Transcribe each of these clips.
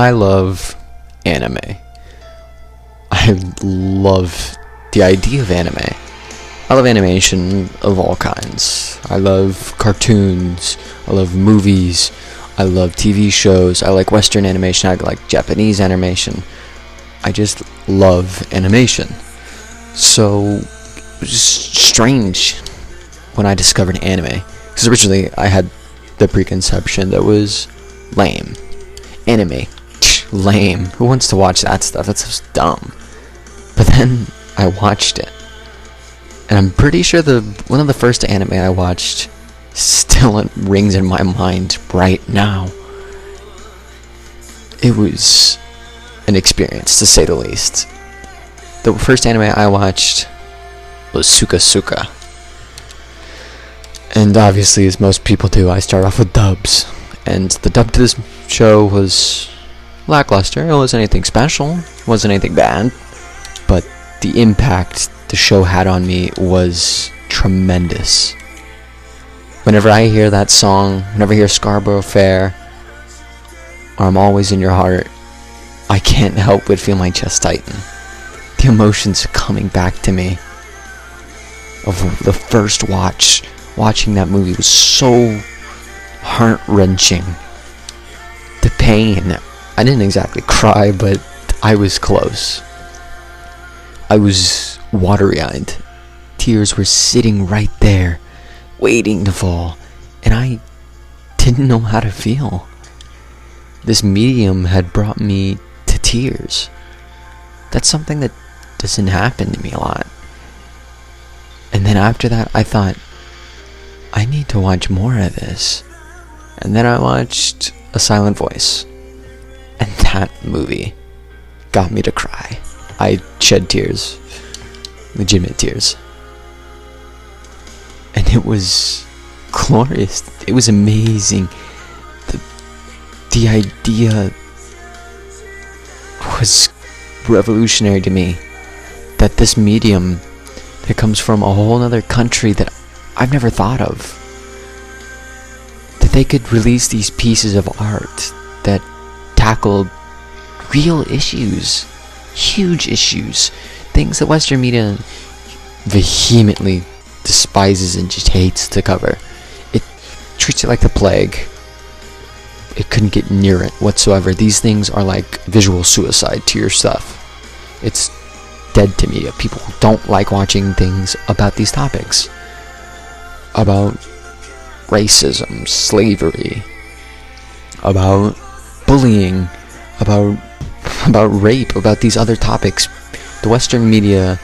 I love anime. I love the idea of anime. I love animation of all kinds. I love cartoons. I love movies. I love TV shows. I like Western animation. I like Japanese animation. I just love animation. So it was just strange when I discovered anime. Because originally I had the preconception that was lame. Anime. Lame. Who wants to watch that stuff? That's so dumb. But then I watched it. And I'm pretty sure one of the first anime I watched still rings in my mind right now. It was an experience, to say the least. The first anime I watched was Suka Suka. And obviously, as most people do, I start off with dubs. And the dub to this show was lackluster. It wasn't anything special. It wasn't anything bad. But the impact the show had on me was tremendous. Whenever I hear that song, whenever I hear Scarborough Fair, or I'm Always in Your Heart, I can't help but feel my chest tighten. The emotions coming back to me of the first watching that movie was so heart-wrenching. The pain, I didn't exactly cry, but I was close. I was watery-eyed. Tears were sitting right there, waiting to fall, and I didn't know how to feel. This medium had brought me to tears. That's something that doesn't happen to me a lot. And then after that, I thought, I need to watch more of this. And then I watched A Silent Voice. And that movie got me to cry. I shed tears. Legitimate tears. And it was glorious. It was amazing. The idea was revolutionary to me. That this medium that comes from a whole other country that I've never thought of, that they could release these pieces of art that tackled real issues, huge issues, things that Western media vehemently despises and just hates to cover. It treats it like the plague. It couldn't get near it whatsoever. These things are like visual suicide to your stuff. It's dead to me. People don't like watching things about these topics. About racism, slavery, about bullying, about rape, about these other topics. The Western media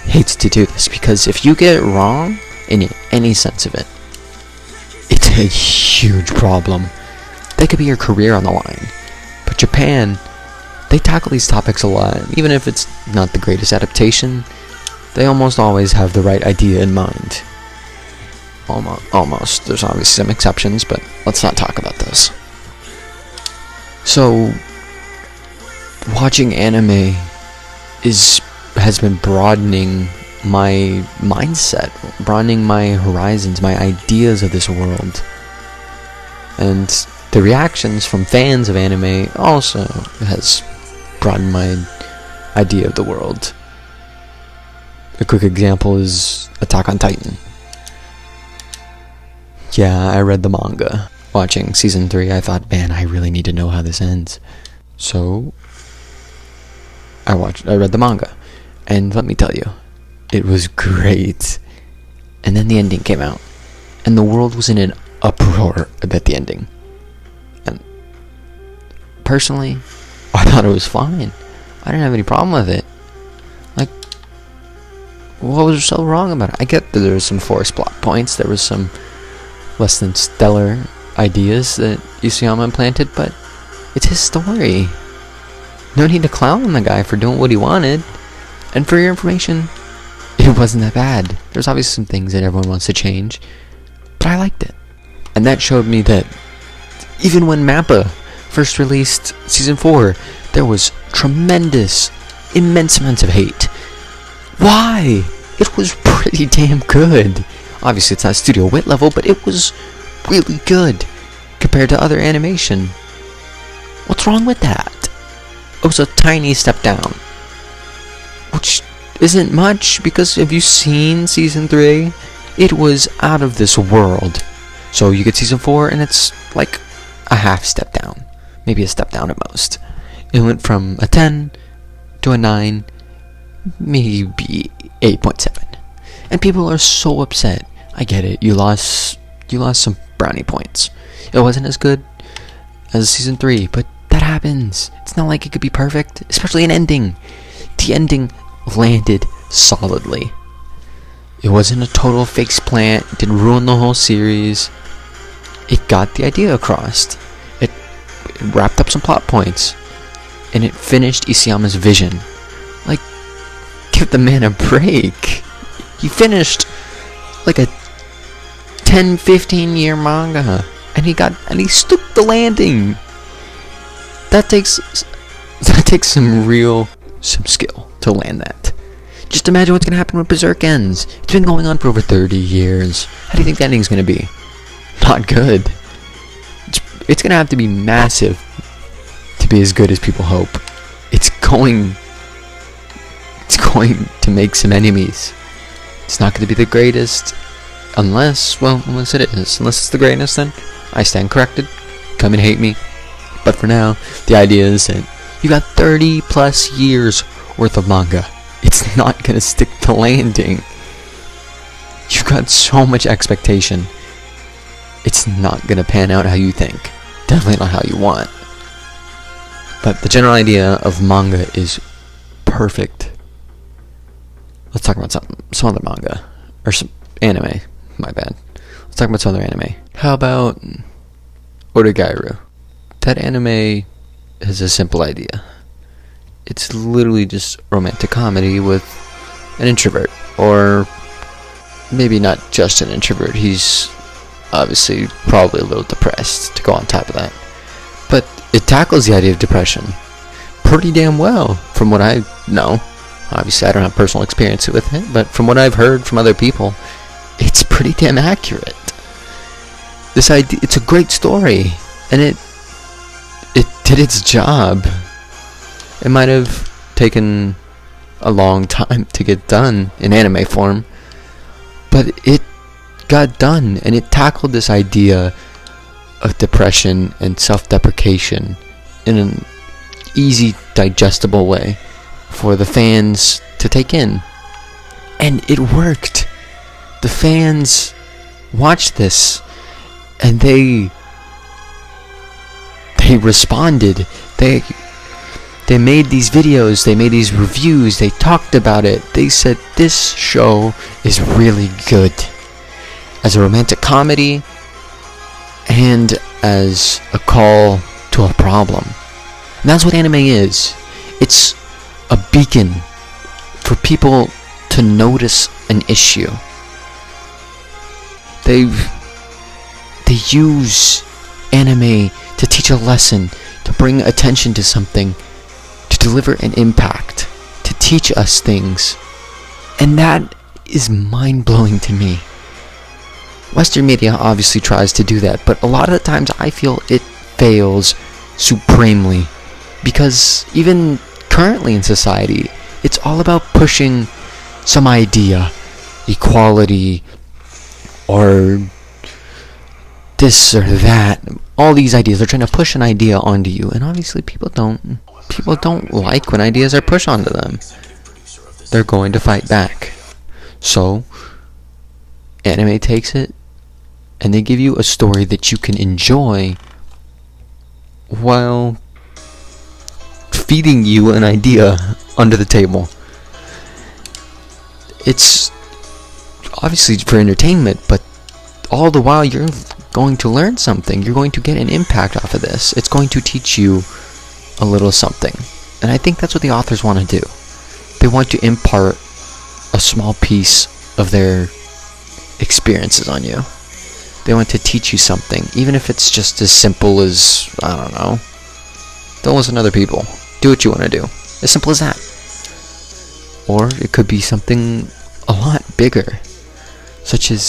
hates to do this because if you get it wrong in any sense of it, it's a huge problem. That could be your career on the line. But Japan, they tackle these topics a lot. Even if it's not the greatest adaptation, they almost always have the right idea in mind. Almost. There's obviously some exceptions, but let's not talk about those. So, watching anime has been broadening my mindset, broadening my horizons, my ideas of this world. And the reactions from fans of anime also has broadened my idea of the world. A quick example is Attack on Titan. Yeah, I read the manga. Watching season 3, I thought, man, I really need to know how this ends. So, I read the manga. And let me tell you, it was great. And then the ending came out. And the world was in an uproar about the ending. And personally, I thought it was fine. I didn't have any problem with it. Like, what was so wrong about it? I get that there was some forced plot points. There was some less than stellar ideas that Isayama implanted, but it's his story. No need to clown on the guy for doing what he wanted. And for your information, it wasn't that bad. There's obviously some things that everyone wants to change, but I liked it. And that showed me that even when MAPPA first released Season 4, there was immense amounts of hate. Why? It was pretty damn good. Obviously, it's not Studio Wit level, but it was really good compared to other animation. What's wrong with that? It was a tiny step down, which isn't much, because have you seen season 3? It was out of this world. So you get season 4 and it's like a half step down, maybe a step down at most. It went from a 10 to a 9, maybe 8.7, and people are so upset. I get it. You lost some brownie points. It wasn't as good as season 3, but that happens. It's not like it could be perfect, especially an ending. The ending landed solidly. It wasn't a total fake plant. It didn't ruin the whole series. It got the idea across. It wrapped up some plot points, and it finished Isayama's vision. Like, give the man a break. He finished like a 10-15 year manga, and he stuck the landing. That takes some skill to land that. Just imagine what's gonna happen when Berserk ends. It's been going on for over 30 years. How do you think the ending's gonna be? Not good. It's gonna have to be massive to be as good as people hope. It's going to make some enemies. It's not gonna be the greatest, unless it is. Unless it's the greatest, then I stand corrected. Come and hate me. But for now, the idea is that you got 30 plus years worth of manga. It's not gonna stick to landing. You've got so much expectation. It's not gonna pan out how you think. Definitely not how you want. But the general idea of manga is perfect. Let's talk about some other manga. Or some anime. My bad. Let's talk about some other anime. How about Oregairu? That anime has a simple idea. It's literally just romantic comedy with an introvert. Or maybe not just an introvert. He's obviously probably a little depressed, to go on top of that. But it tackles the idea of depression pretty damn well, from what I know. Obviously I don't have personal experience with it, but from what I've heard from other people, it's pretty damn accurate. This idea, it's a great story, and it did its job. It might have taken a long time to get done in anime form, but it got done, and it tackled this idea of depression and self-deprecation in an easy, digestible way for the fans to take in. And it worked. The fans watched this, and they responded. They made these videos, they made these reviews, they talked about it. They said this show is really good as a romantic comedy and as a call to a problem. And that's what anime is. It's a beacon for people to notice an issue. They use anime to teach a lesson, to bring attention to something, to deliver an impact, to teach us things. And that is mind-blowing to me. Western media obviously tries to do that, but a lot of the times I feel it fails supremely. Because even currently in society, it's all about pushing some idea, equality, or this or that. All these ideas, they're trying to push an idea onto you, and obviously people don't like when ideas are pushed onto them. They're going to fight back. So anime takes it, and they give you a story that you can enjoy while feeding you an idea under the table. It's obviously for entertainment, but all the while you're going to learn something. You're going to get an impact off of this. It's going to teach you a little something. And I think that's what the authors want to do. They want to impart a small piece of their experiences on you. They want to teach you something, even if it's just as simple as, I don't know, don't listen to other people. Do what you want to do. As simple as that. Or it could be something a lot bigger, such as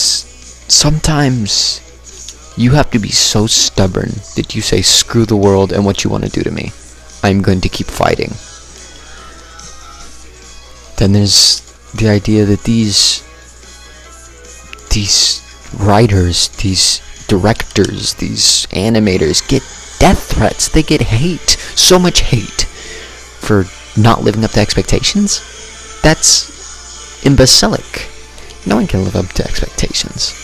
sometimes You have to be so stubborn that you say screw the world and what you want to do to me. I'm going to keep fighting. Then there's the idea that these writers, these directors, these animators get death threats. They get hate. So much hate for not living up to expectations. That's imbecilic. No one can live up to expectations.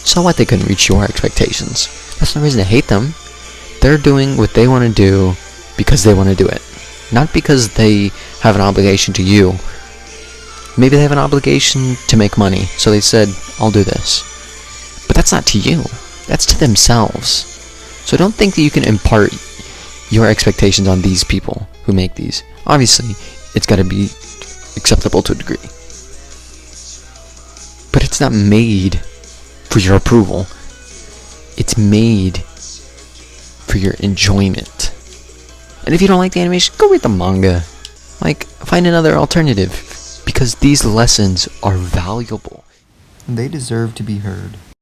So what, they couldn't reach your expectations? That's no reason to hate them. They're doing what they want to do because they want to do it. Not because they have an obligation to you. Maybe they have an obligation to make money, so they said, I'll do this. But that's not to you. That's to themselves. So don't think that you can impart your expectations on these people who make these. Obviously, it's got to be acceptable to a degree. But it's not made for your approval. It's made for your enjoyment. And if you don't like the animation, go read the manga. Like, find another alternative. Because these lessons are valuable. They deserve to be heard.